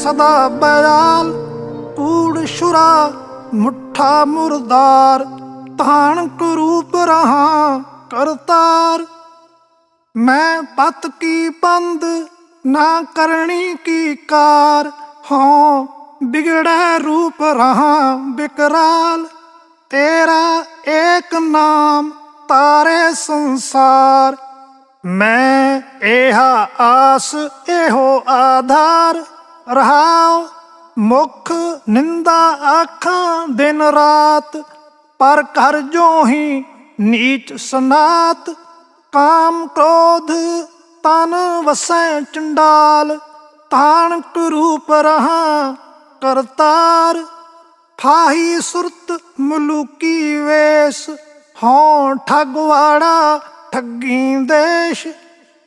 सदा बयाल, कूड़ शुरा मुट्ठा मुर्दार, ताण कुरूप रहा करतार। मैं पत की बंद ना करनी की कार, हाँ बिगड़े रूप रहा बिकराल। तेरा एक नाम तारे संसार, मैं एहा आस एहो आधार। रहाओ मुख निंदा आखां दिन रात, पर कर जो ही नीच सनात। काम क्रोध तन वसै चंडाल, ताण कुरूप रहा करतार। फाही सुरत मुलुकी वेश, हों ठगवाड़ा ठगी देश।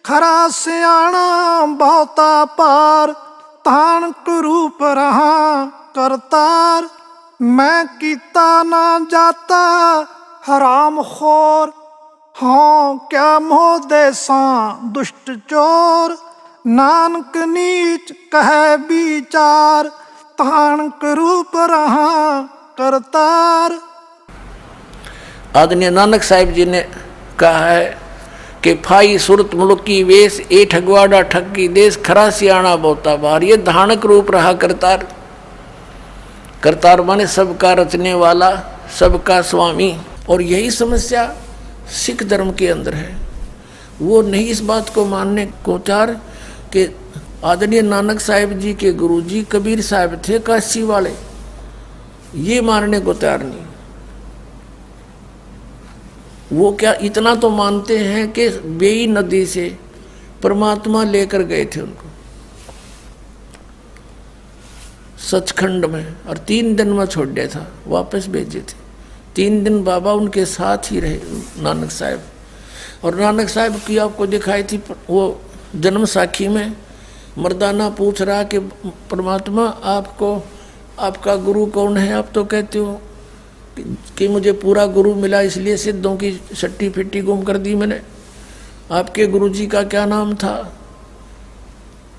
खरा सियाणा बहुता पार, ताण कुरूप रहा करतार। मैं कीता ना जाता हराम खोर, हाँ क्या मोह देसा दुष्ट चोर। नानक नीच कहे विचार, ताण कुरूप रहा करतार। आदरणीय नानक साहिब जी ने कहा है कि फाई सुरत मुल्की वेश, ए ठगवाड़ा ठगी देश। खरा सियाणा बहुता बार, ये धानक रूप रहा करतार। करतार माने सबका रचने वाला, सबका स्वामी। और यही समस्या सिख धर्म के अंदर है। वो नहीं इस बात को मानने को चार कि आदरणीय नानक साहिब जी के गुरुजी कबीर साहब थे काशी वाले, ये मानने को तैयार नहीं। वो क्या इतना तो मानते हैं कि बेई नदी से परमात्मा लेकर गए थे उनको सचखंड में, और 3 दिन में छोड़ दिया था, वापस भेजे थे। 3 दिन बाबा उनके साथ ही रहे नानक साहब। और नानक साहब की आपको दिखाई थी वो जन्म साखी में, मर्दाना पूछ रहा कि परमात्मा आपको आपका गुरु कौन है। आप तो कहते हो कि मुझे पूरा गुरु मिला, इसलिए सिद्धों की सट्टी फिट्टी गुम कर दी मैंने। आपके गुरुजी का क्या नाम था?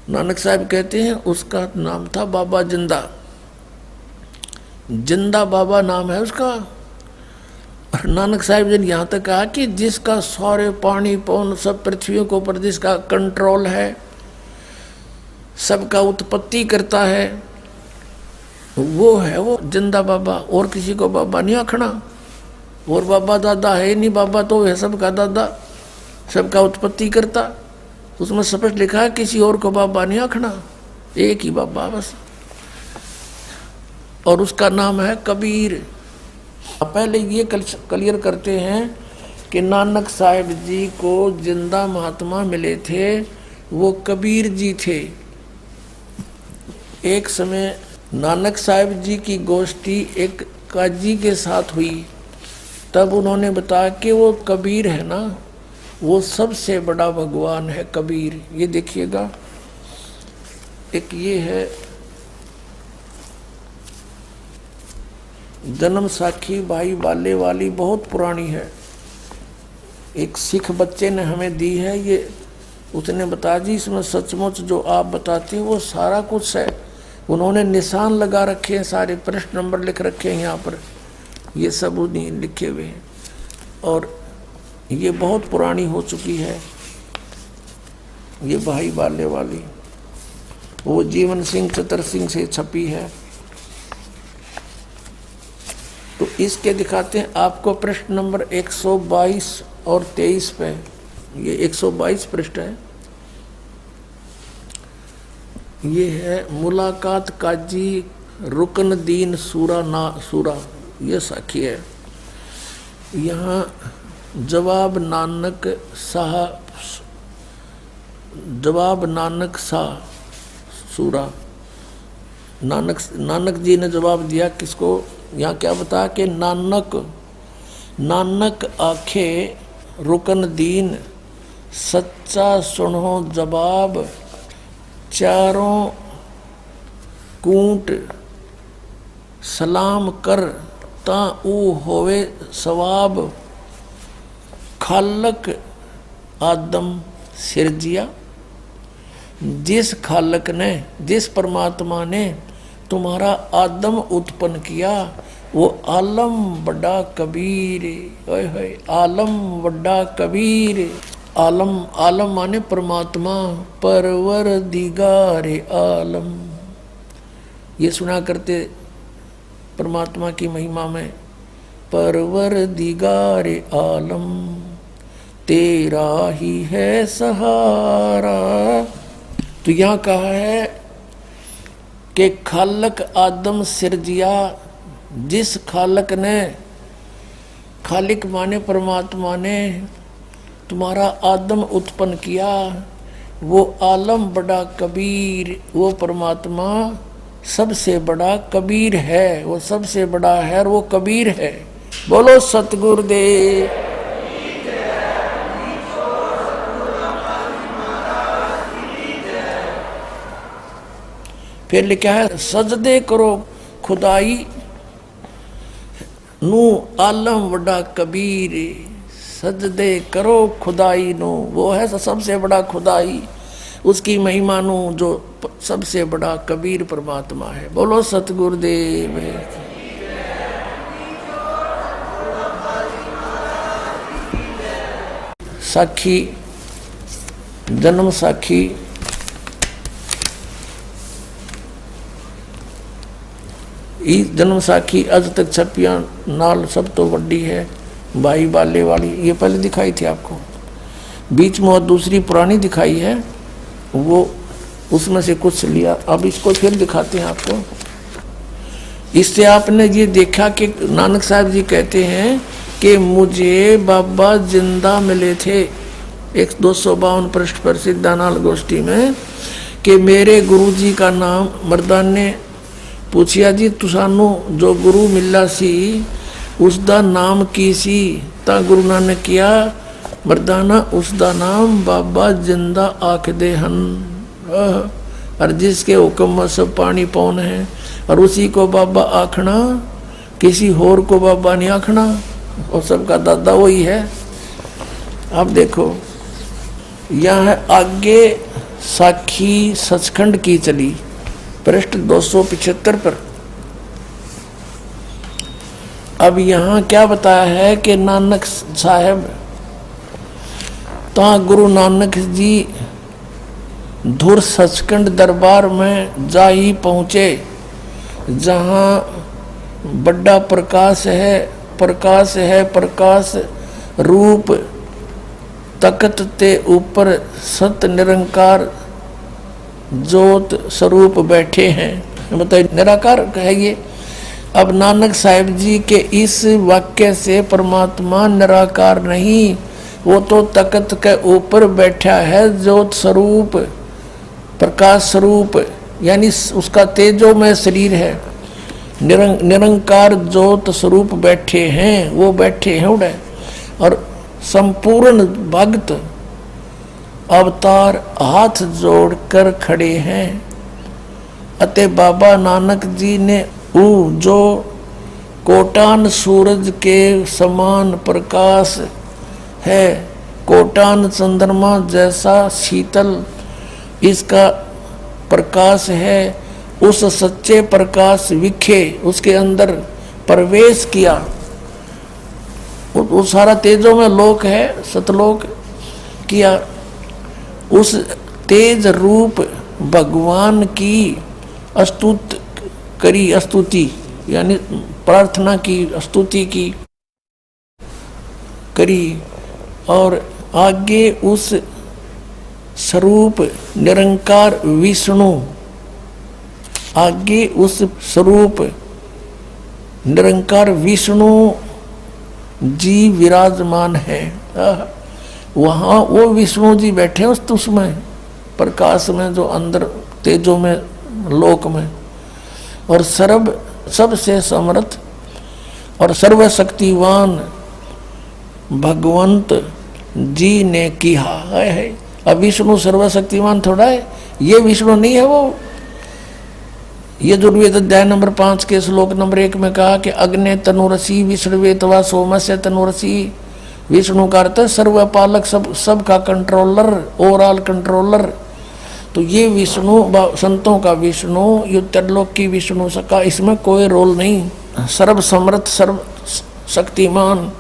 नानक साहब कहते हैं उसका नाम था बाबा जिंदा। जिंदा बाबा नाम है उसका। और नानक साहब जी ने यहाँ तक कहा कि जिसका सारे पानी पवन सब पृथ्वी के ऊपर जिसका कंट्रोल है, सबका उत्पत्ति करता है, वो है वो जिंदा बाबा। और किसी को बाबा नहीं आखना। और बाबा दादा है नहीं, बाबा तो है सबका दादा, सबका उत्पत्ति करता। उसमें स्पष्ट लिखा है किसी और को बाबा नहीं आखना, एक ही बाबा बस। और उसका नाम है कबीर। पहले ये क्लियर करते हैं कि नानक साहिब जी को जिंदा महात्मा मिले थे, वो कबीर जी थे। एक समय नानक साहिब जी की गोष्ठी एक काजी के साथ हुई, तब उन्होंने बताया कि वो कबीर है ना, वो सबसे बड़ा भगवान है कबीर। ये देखिएगा, एक ये है जन्म साखी भाई बाले वाली, बहुत पुरानी है, एक सिख बच्चे ने हमें दी है। ये उसने बताया जी इसमें सचमुच जो आप बताते हो वो सारा कुछ है। उन्होंने निशान लगा रखे हैं, सारे प्रश्न नंबर लिख रखे हैं यहाँ पर, ये सब उन्हीं लिखे हुए हैं। और ये बहुत पुरानी हो चुकी है। ये भाई बाले वाली वो जीवन सिंह चतर सिंह से छपी है। तो इसके दिखाते हैं आपको प्रश्न नंबर 122 और 23 पे। ये 122 पृष्ठ है। ये है मुलाकात काजी रुकन दीन सूरा ना सूरा, ये साखी है। यहाँ जवाब नानक शाह सूरा। नानक जी ने जवाब दिया किसको? यहाँ क्या बताया कि नानक आखे रुकन दीन, सच्चा सुनो जवाब, चारों कूट सलाम कर ता ऊ होवे सवाब, खालक आदम सिरजिया। जिस खालक ने, जिस परमात्मा ने तुम्हारा आदम उत्पन्न किया, वो आलम बड़ा कबीर। ओए होए, आलम बड़ा कबीर। आलम, आलम माने परमात्मा, परवरदिगार आलम। ये सुना करते परमात्मा की महिमा में, परवरदिगार आलम तेरा ही है सहारा। तो यहाँ कहा है कि खालक आदम सिरजिया, जिस खालक ने, खालिक माने परमात्मा ने तुम्हारा आदम उत्पन्न किया, वो आलम बड़ा कबीर, वो परमात्मा सबसे बड़ा कबीर है, वो सबसे बड़ा है और वो कबीर है। बोलो सतगुरुदेव। फिर लिखा है, सजदे करो खुदाई नू आलम बड़ा कबीर। सजदे करो खुदाई नो, वो है सबसे बड़ा खुदाई, उसकी महिमा नु जो सबसे बड़ा कबीर परमात्मा है। बोलो सतगुरुदेव। साखी, जन्म साखी। जन्म साखी अज तक छपिया नाल सब तो वड्डी है, भाई बाले वाली। ये पहले दिखाई थी आपको, बीच में और दूसरी पुरानी दिखाई है, वो उसमें से कुछ लिया। अब इसको फिर दिखाते हैं आपको। इससे आपने ये देखा कि नानक साहब जी कहते हैं कि मुझे बाबा जिंदा मिले थे 252 पृष्ठ पर सिद्धानाल गोष्ठी में, कि मेरे गुरु जी का नाम, मर्दान ने पूछिया जी तुसानू जो गुरु मिला सी उसका नाम की सी? ता गुरु नानक किया, मर्दाना उसका नाम बाबा जिंदा आखदे हन। और जिसके हुक्म में सब पानी पौन है, और उसी को बाबा आखना, किसी होर को बाबा नहीं आखना, और सबका दादा वही है। अब देखो यहाँ आगे साखी सचखंड की चली, पृष्ठ 275 पर। अब यहाँ क्या बताया है कि नानक साहब ता गुरु नानक जी धुर सचखंड दरबार में जा ही पहुँचे, जहाँ बड़ा प्रकाश है, प्रकाश है, प्रकाश रूप तकत ते ऊपर सत निरंकार ज्योत स्वरूप बैठे हैं। मतलब निराकार है ये। अब नानक साहिब जी के इस वाक्य से परमात्मा निराकार नहीं, वो तो तकत के ऊपर बैठा है, ज्योत स्वरूप, प्रकाश स्वरूप, यानी उसका तेजो में शरीर है। निरंकार ज्योत स्वरूप बैठे हैं, वो बैठे हैं उड़े। और संपूर्ण भक्त अवतार हाथ जोड़कर खड़े हैं। अते बाबा नानक जी ने जो कोटान सूरज के समान प्रकाश है, कोटान चंद्रमा जैसा शीतल इसका प्रकाश है, उस सच्चे प्रकाश विखे उसके अंदर प्रवेश किया। वो सारा तेजों में लोक है, सतलोक किया। उस तेज रूप भगवान की स्तुति यानी प्रार्थना की, स्तुति की करी। और आगे उस स्वरूप निरंकार विष्णु, आगे उस स्वरूप निरंकार विष्णु जी विराजमान है। वहाँ वो विष्णु जी बैठे उसमें प्रकाश में, जो अंदर तेजों में लोक में। और सबसे समर्थ और सर्वशक्तिवान भगवंत जी ने किया है। अब विष्णु सर्वशक्तिमान थोड़ा है, ये विष्णु नहीं है। वो ये दुर्वेद अध्याय नंबर 5 के श्लोक नंबर 1 में कहा कि अग्नि तनुरसी विष्णुवेतवा सोमस्य तनुरसी। विष्णु का अर्थ सर्वपालक, सब का कंट्रोलर, ओवरऑल कंट्रोलर। तो ये विष्णु संतों का विष्णु, ये त्रिलोक की विष्णु का इसमें कोई रोल नहीं। सर्व समर्थ सर्व शक्तिमान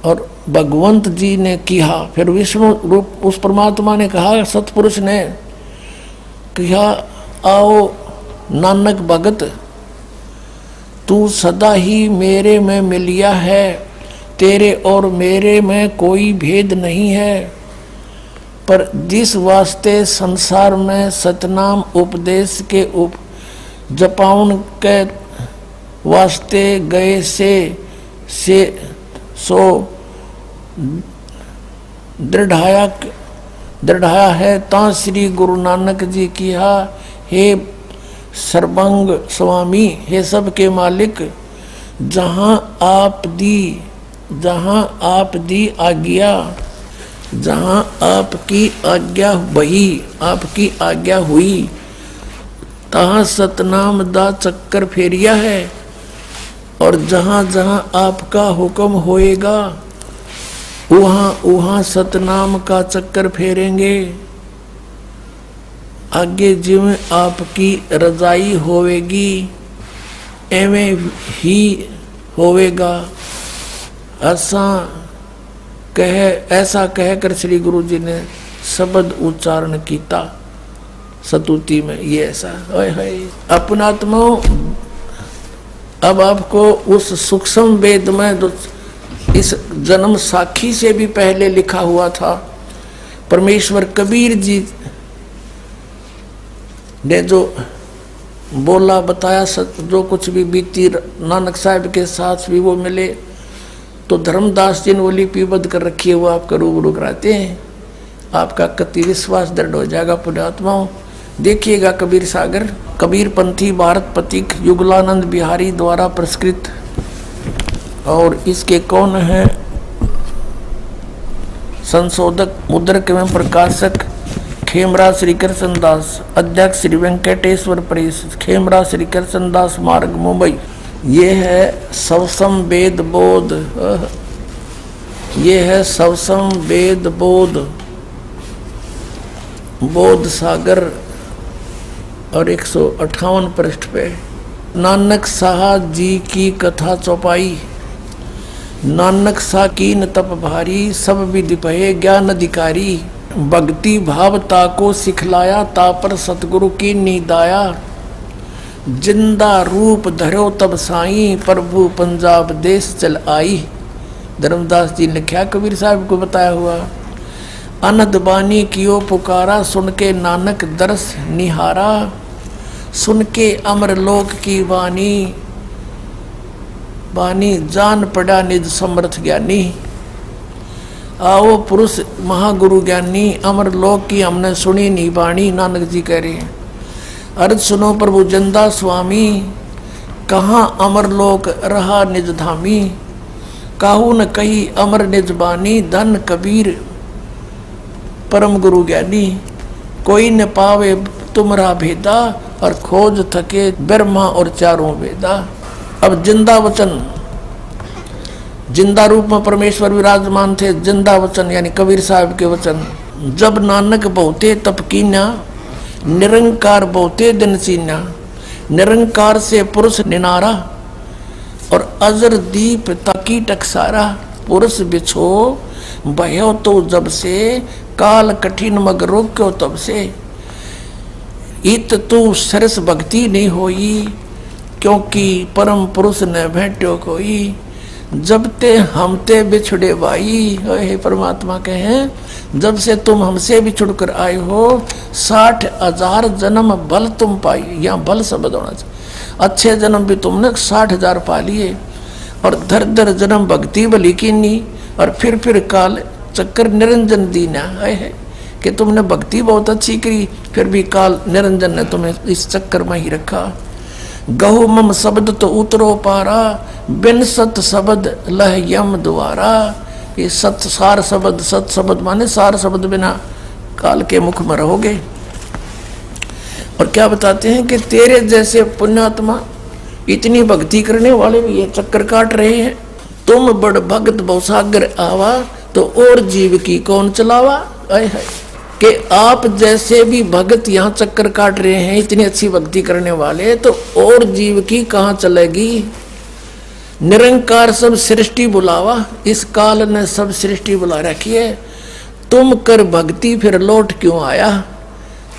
और भगवंत जी ने किया। फिर विष्णु रूप उस परमात्मा ने कहा, सतपुरुष ने कहा, आओ नानक भगत, तू सदा ही मेरे में मिलिया है, तेरे और मेरे में कोई भेद नहीं है। पर जिस वास्ते संसार में सतनाम उपदेश के जपाउन के वास्ते गए से सो दृढ़ाया है, ता श्री गुरु नानक जी किया, हे सर्वंग स्वामी, हे सब के मालिक, जहाँ आप दी आज्ञा, जहाँ आपकी आज्ञा बही, आपकी आज्ञा हुई, तहाँ सतनाम दा चक्कर फेरिया है। और जहाँ जहाँ आपका हुक्म होएगा वहाँ वहाँ सतनाम का चक्कर फेरेंगे। आगे जिवें आपकी रजाई होवेगी एवें ही होवेगा। ऐसा कहकर श्री गुरु जी ने शब्द उच्चारण कीता सतुति में। ये ऐसा है अपनात्मा। अब आपको उस सूक्ष्म वेद में जो इस जन्म साखी से भी पहले लिखा हुआ था, परमेश्वर कबीर जी ने जो बोला बताया, जो कुछ भी बीती नानक साहब के साथ भी वो मिले, तो धर्मदास जी ने वो लिपिबद्ध कर रखी है, वो आपका रूबरू कराते हैं। आपका कति विश्वास दृढ़ हो जाएगा पुण्यात्माओं। देखिएगा कबीर सागर, कबीर पंथी भारत पथिक युगलानंद बिहारी द्वारा पुरस्कृत। और इसके कौन है संशोधक, मुद्रक एवं प्रकाशक खेमरा श्री कृष्ण दास, अध्यक्ष श्री वेंकटेश्वर प्रेस, खेमरा श्री कृष्ण दास मार्ग मुंबई। ये है सवसम वेद बोध, ये है सवसम वेद बोध सागर और 158 पृष्ठ पे। नानक साह जी की कथा चौपाई। नानक सा कीन तप भारी, सब विधि पहे ज्ञान अधिकारी। भक्ति भाव ताको सिखलाया, तापर सतगुरु की नीदाया। जिंदा रूप धरो तब साई, प्रभु पंजाब देश चल आई। धर्मदास जी ने लिखा, कबीर साहब को बताया हुआ। अनद बानी कियो पुकारा, सुन के नानक दरस निहारा। सुन के अमर लोक की वाणी, जान पड़ा निज समर्थ ज्ञानी। आओ पुरुष महागुरु ज्ञानी, अमर लोक की हमने सुनी नहीं बाणी। नानक जी कह रहे हैं, अर्ज सुनो प्रभु जंदा स्वामी, कहाँ अमर लोक रहा निज धामी। काहू न कही अमर निज बानी, धन कबीर परम गुरु ज्ञानी। कोई न पावे तुमरा भेदा, और खोज थके ब्रह्मा और चारों वेदा। अब जिंदा वचन, जिंदा रूप में परमेश्वर विराजमान थे। जिंदा वचन यानी कबीर साहब के वचन। जब नानक बहुते तप कीन्या, निरंकार बहुते दिन सीन्या। निरंकार से पुरुष निनारा, और अजर दीप ताकी टकसारा। पुरुष बिछो भयो तो जब से, काल कठिन मग रोक्यो तब से। इत तू सरस भक्ति नहीं होई, क्योंकि परम पुरुष ने भेंट्यो कोई। जब ते हमते बिछुड़े भाई, हे परमात्मा कहें, जब से तुम हमसे बिछुड़ कर आए हो, 60,000 जन्म बल तुम पाई। यहाँ बल शब्द होना चाहिए। अच्छे जन्म भी तुमने 60,000 पा लिए, और धर धर जन्म भक्ति बली कीनी, और फिर काल चक्कर निरंजन दीना है कि तुमने भक्ति बहुत अच्छी करी, फिर भी काल निरंजन ने तुम्हें इस चक्कर में ही रखा। गहु मम शब्द तो उतरो पारा, बिन सत शब्द लह यम द्वारा। ये सत सार शब्द, सत शब्द माने सार शब्द बिना काल के मुख में रहोगे। और क्या बताते हैं कि तेरे जैसे पुण्यात्मा, इतनी भक्ति करने वाले भी ये चक्कर काट रहे हैं। तुम बड़ भगत बहुसागर आवा, तो और जीव की कौन चलावा। आए है कि आप जैसे भी भगत यहाँ चक्कर काट रहे हैं, इतनी अच्छी भक्ति करने वाले, तो और जीव की कहाँ चलेगी। निरंकार सब सृष्टि बुलावा, इस काल ने सब सृष्टि बुला रखी है। तुम कर भक्ति फिर लौट क्यों आया।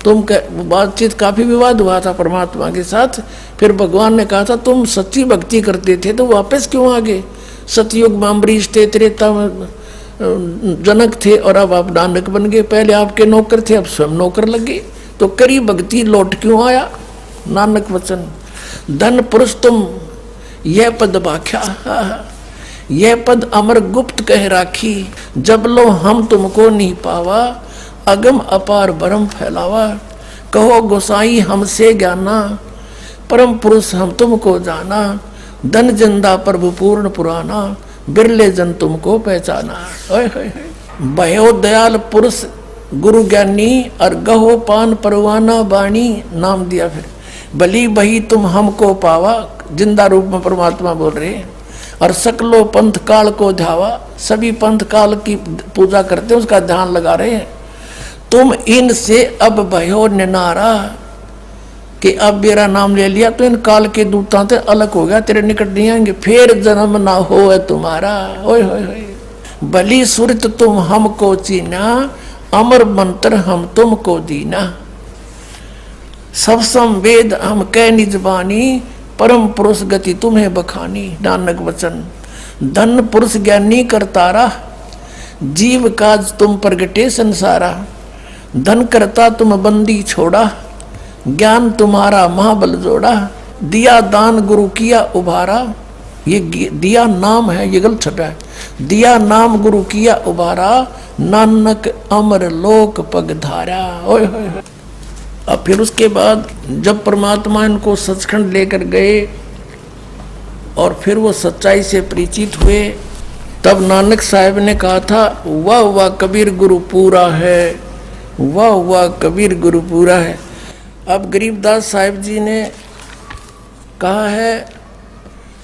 तुम बातचीत काफी विवाद हुआ था परमात्मा के साथ। फिर भगवान ने कहा था तुम सच्ची भक्ति करते थे तो वापस क्यों आ गए। सतयुग में अम्बरीश थे, त्रेता में जनक थे, और अब आप नानक बन गए। पहले आपके नौकर थे, अब स्वयं नौकर लगे, तो करी भक्ति लौट क्यों आया। नानक वचन धन पुरुष तुम, यह पद भाख्या, यह पद अमर गुप्त कह राखी। जब लो हम तुमको नहीं पावा, अगम अपार भरम फैलावा। कहो गोसाई हमसे ज्ञाना, परम पुरुष हम तुमको जाना। धन जंदा प्रभु पूर्ण पुराना, बिरले जन तुमको पहचाना। भयो दयाल पुरुष गुरु ज्ञानी, और गहो पान परवाना बाणी। नाम दिया फिर भली बही तुम हमको पावा, जिंदा रूप में परमात्मा बोल रहे हैं। और सकलो पंथ काल को ध्यावा, सभी पंथ काल की पूजा करते हैं, उसका ध्यान लगा रहे हैं। तुम इनसे अब भयो निनारा, कि अब मेरा नाम ले लिया तो इन काल के दूतां से अलग हो गया, तेरे निकट नहीं आएंगे, फिर जन्म ना हो तुम्हारा। ओए होए होए, भली सुरत तुम हमको चीना, अमर मंत्र हम तुमको दीना। सब संवेद हम कह निज बानी, परम पुरुष गति तुम्हें बखानी। नानक वचन धन पुरुष ज्ञानी करतारा, जीव काज तुम प्रगटे संसारा। धन करता तुम बंदी छोड़ा, ज्ञान तुम्हारा महाबल जोड़ा। दिया दान गुरु किया उभारा, ये दिया नाम है, ये गलत छपा है। दिया नाम गुरु किया उभारा, नानक अमर लोक पग धारा। ओए होए होए। अब फिर उसके बाद जब परमात्मा इनको सचखंड लेकर गए और फिर वो सच्चाई से परिचित हुए, तब नानक साहब ने कहा था वाह वाह कबीर गुरु पूरा है, वाह वाह कबीर गुरु पूरा है। अब गरीबदास साहिब जी ने कहा है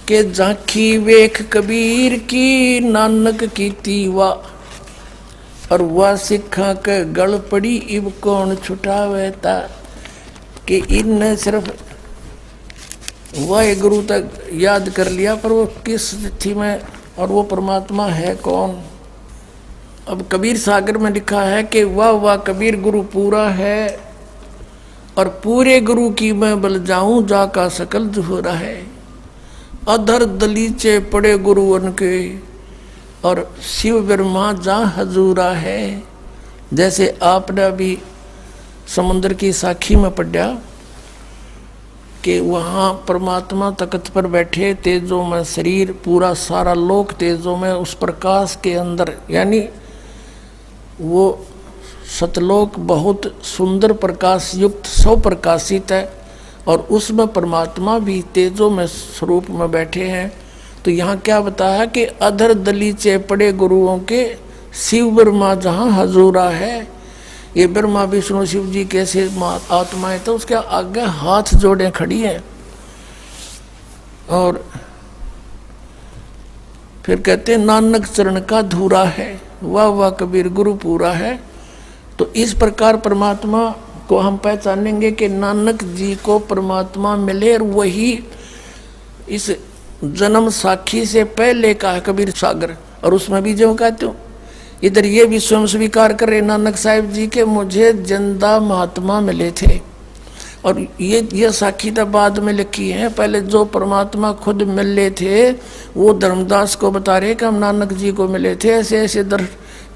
कि झांकी वेख कबीर की, नानक की तीवा, और वह सिखा के गल पड़ी इब कौन छुटावे ता। कि इन सिर्फ वह गुरु तक याद कर लिया, पर वो किस स्थिति में और वो परमात्मा है कौन। अब कबीर सागर में लिखा है कि वाह वाह कबीर गुरु पूरा है, और पूरे गुरु की मैं बल जाऊं, जाका सकल जुहरा है। अधर दलीचे पड़े गुरु उनके, और शिव ब्रह्मा जा हजूरा है। जैसे आपने अभी समुद्र की साखी में पढ़ा कि वहाँ परमात्मा तख्त पर बैठे, तेजों में शरीर, पूरा सारा लोक तेजों में, उस प्रकाश के अंदर, यानी वो सतलोक बहुत सुंदर प्रकाश युक्त स्वप्रकाशित है, और उसमें परमात्मा भी तेजों में स्वरूप में बैठे हैं। तो यहाँ क्या बताया कि अधर दलीचे पड़े गुरुओं के, शिव ब्रह्मा जहाँ हजूरा है। ये ब्रह्मा विष्णु शिव जी कैसे आत्माएं, तो उसके आगे हाथ जोड़े खड़ी हैं। और फिर कहते हैं नानक चरण का धूरा है, वाह वाह कबीर गुरु पूरा है। तो इस प्रकार परमात्मा को हम पहचानेंगे कि नानक जी को परमात्मा मिले, और वही इस जन्म साखी से पहले का है कबीर सागर। और उसमें भी जो कहते हो, इधर ये भी स्वयं स्वीकार कर रहे नानक साहिब जी के मुझे जिंदा महात्मा मिले थे। और ये साखी तो बाद में लिखी है, पहले जो परमात्मा खुद मिले थे वो धर्मदास को बता रहे कि हम नानक जी को मिले थे, ऐसे ऐसे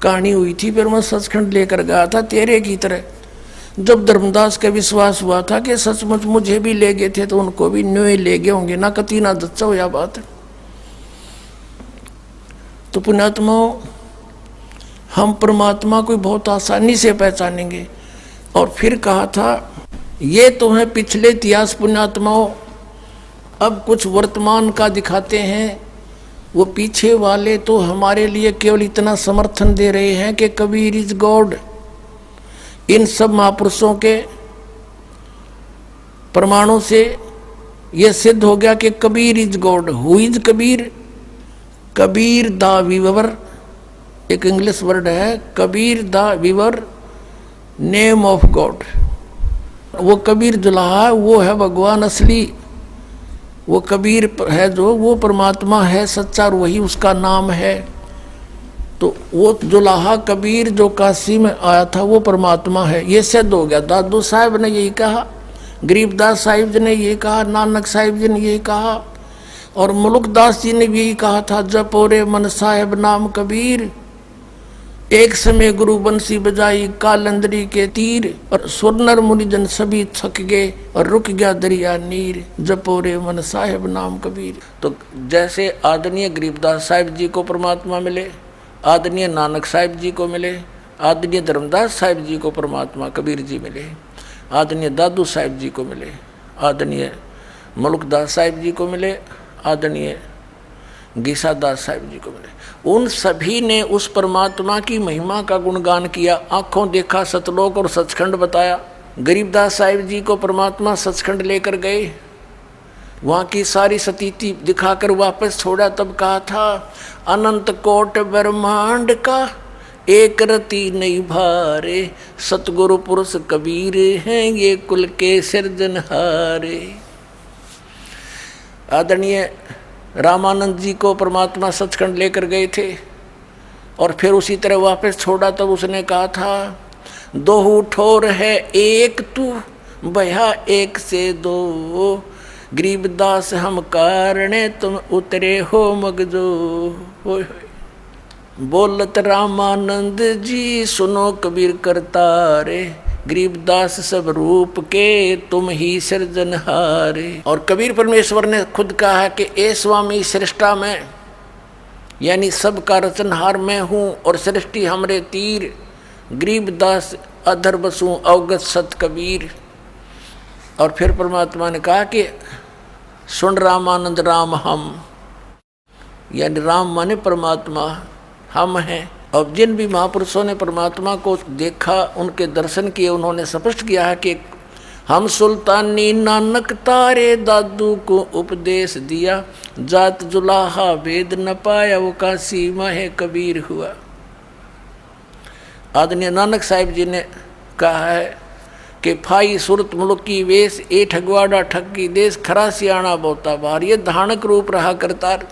कहानी हुई थी। फिर मैं सचखंड लेकर गया था तेरे की तरह। जब धर्मदास का विश्वास हुआ था कि सचमुच मुझे भी ले गए थे, तो उनको भी न्योय ले गए होंगे ना, कती ना दच्चा हो या बात। तो पुण्यात्माओं, हम परमात्मा को बहुत आसानी से पहचानेंगे। और फिर कहा था ये तो है पिछले इतिहास पुण्यात्माओं, अब कुछ वर्तमान का दिखाते हैं। वो पीछे वाले तो हमारे लिए केवल इतना समर्थन दे रहे हैं कि कबीर इज गॉड। इन सब महापुरुषों के प्रमाणों से यह सिद्ध हो गया कि Kabir is God. Who is Kabir? Kabir the weaver, एक इंग्लिश वर्ड है, Kabir the weaver name of God. वो कबीर दुल्हा वो है भगवान असली, वो कबीर है जो वो परमात्मा है सच्चा और वही उसका नाम है। तो वो दुल्हा कबीर जो काशी में आया था वो परमात्मा है, ये सिद्ध हो गया। दादू साहब ने यही कहा, गरीबदास साहिब जी ने यही कहा, नानक साहिब जी ने यही कहा और मुल्कदास जी ने भी यही कहा था, जपो रे मन साहेब नाम कबीर, एक समय गुरु बंसी बजाई कालंदरी के तीर, और सुरनर मुनिजन सभी थक गए और रुक गया दरिया नीर, जपो रे मन साहेब नाम कबीर। तो जैसे आदरणीय गरीबदास साहिब जी को परमात्मा मिले, आदरणीय नानक साहिब जी को मिले, आदरणीय धर्मदास साहिब जी को परमात्मा कबीर जी मिले, आदरणीय दादू साहिब जी को मिले, आदरणीय मुल्कदास साहिब जी को मिले, आदरणीय गीसादास साहिब जी को मिले। उन सभी ने उस परमात्मा की महिमा का गुणगान किया, आंखों देखा सतलोक और सचखंड बताया। गरीबदास साहिब जी को परमात्मा सचखंड लेकर गए, वहाँ की सारी सतीति दिखाकर वापस छोड़ा, तब कहा था अनंत कोट ब्रह्मांड का एक रति नहीं भारे, सतगुरु पुरुष कबीर हैं ये कुल के सिरजनहारे। आदरणीय रामानंद जी को परमात्मा सचखंड लेकर गए थे और फिर उसी तरह वापस छोड़ा, तब उसने कहा था दोहू ठोर है एक तू भया एक से दो, गरीबदास हम कारणे तुम उतरे हो मगजो। बोलत रामानंद जी सुनो कबीर करतारे, गरीबदास सब रूप के तुम ही सृजनहारे। और कबीर परमेश्वर ने खुद कहा कि ए स्वामी सृष्टा में, यानी सबका रचनहार मैं हूँ और सृष्टि हमरे तीर, गरीबदास अधर बसूं अवगत सत कबीर। और फिर परमात्मा ने कहा कि सुन रामानंद राम हम, यानी राम माने परमात्मा, हम हैं। अब जिन भी महापुरुषों ने परमात्मा को देखा, उनके दर्शन किए, उन्होंने स्पष्ट किया है कि हम सुल्तानी नानक तारे दादू को उपदेश दिया, जात जुलाहा वेद न पाया वो काशी माहे कबीर हुआ। आदरणीय नानक साहिब जी ने कहा है कि फाई सुरत मुल्की वेश ए ठगवाड़ा ठगी देश, खरा सियाणा बोता बार, ये धानक रूप रहा करतार।